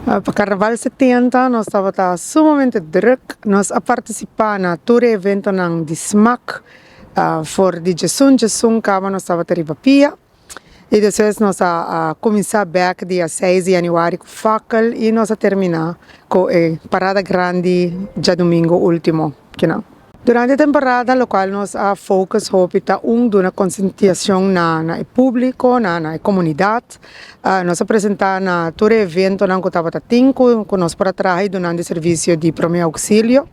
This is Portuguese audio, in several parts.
Para Carnaval 70, nós estava sumamente druk. Nós a participar na tour evento ng Dismac for de Jessun kama nós estava a Pia. E depois nós a começar back dia 6 de januário com Fackel e nós a terminar com a parada grande já domingo último. Durante a temporada local nós a focus hopita na conscientização na público, na comunidade. Nós apresentar na todo evento na Cotavata 5, com nós para trás durante serviço de primeiro auxílio.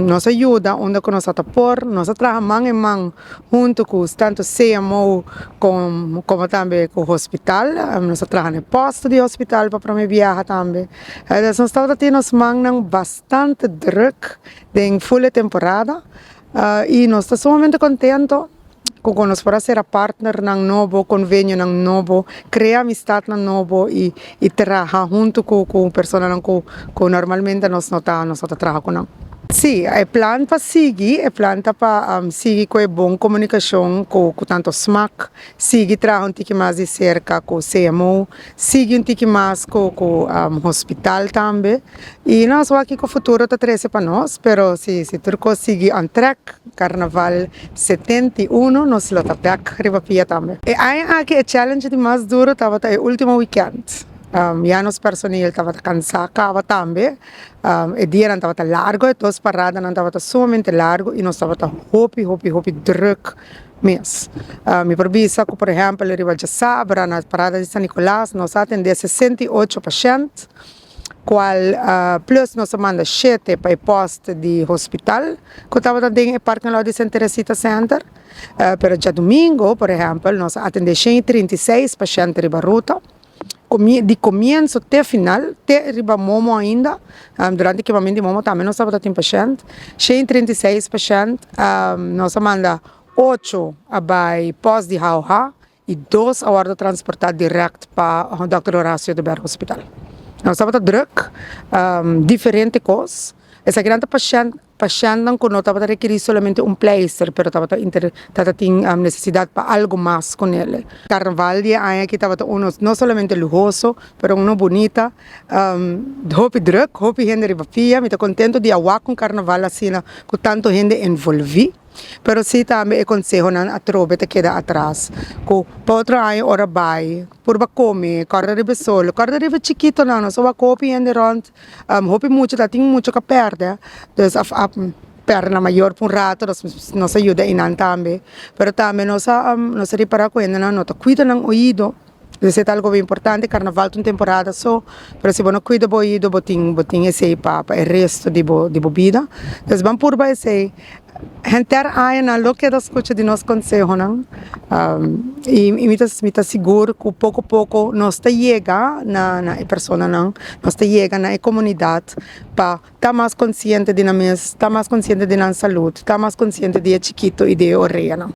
Nós ajuda onde nós atapor, nós trabalhamos em mão junto com tanto CMO como também com o hospital. Nós trabalhamos no posto de hospital para me viajar também. Nós estamos tendo bastante druk em full temporada e nós estamos sumamente contentos com nós para ser a partner ng novo convênio ng novo, criar amistad ng novo e trabalhar junto com pessoas que normalmente nós não trabalhamos com. Sim, é plano para seguir, é plano para seguir com a boa comunicação com tanto SMAC, seguir trabalhar um pouco mais de cerca com o CMO, seguir um pouco mais com o hospital também. E nós vamos aqui com o futuro está 13 para nós, mas se turco seguir on track, Carnaval 71, nós vamos back Ribapia também. E aí aqui o challenge de mais duro estava o último weekend. Já nos personal estava cansado também, o dia não estava largo, e as paradas não estavam sumamente largo e nós estava hopi druk mesmo. Me provisa que, por exemplo, eu já sabia, na parada de São Nicolás, nós atendemos 68 pacientes, qual plus nós manda 7 para o posto de hospital, que estava também no parque de Santa Teresita Center. Pero já domingo, por exemplo, nós atendemos 136 pacientes na ruta. De começo até final, até riba momo ainda, durante o equipamento de momo também nós estamos tendo paciente, 136 pacientes, nós manda 8 para pós de Jauja e 2 agora transportar direto para o Dr. Horácio de Berro Hospital. Nós estamos druk, diferente coisas. Essa grande paciente não estava requerir somente pleister, mas estava tendo necessidade para algo mais com ele. Carnaval de ano que estava não somente lujoso, mas uma bonita. Hopi druk, hopi gente de Pia, me estou contente de aguar com Carnaval assim, com tanto gente envolvida. Pero sim também é conselho na trobe te queda atrás. Com outro ano ora vai, por ba comer, corda de solo, corda de chiquito não, só va copi en de rond, hopi muito, tá tem muito que perde. Então perna maior por rato, nos ajuda em também. Pero também nos repara com ele, não tá cuida ng ouvido. Isso é algo bem importante, Carnaval é uma temporada só, mas se você não cuida do ouvido, botin esse para o resto de vida. Então vamos por esse gente aí na loca das coisas de nós conselho não e me tá seguro que pouco a pouco nós tá chega na pessoa não nós tá chega na comunidade para estar mais consciente de nós estar mais consciente de nossa saúde estar mais consciente de chiquito e de orelha não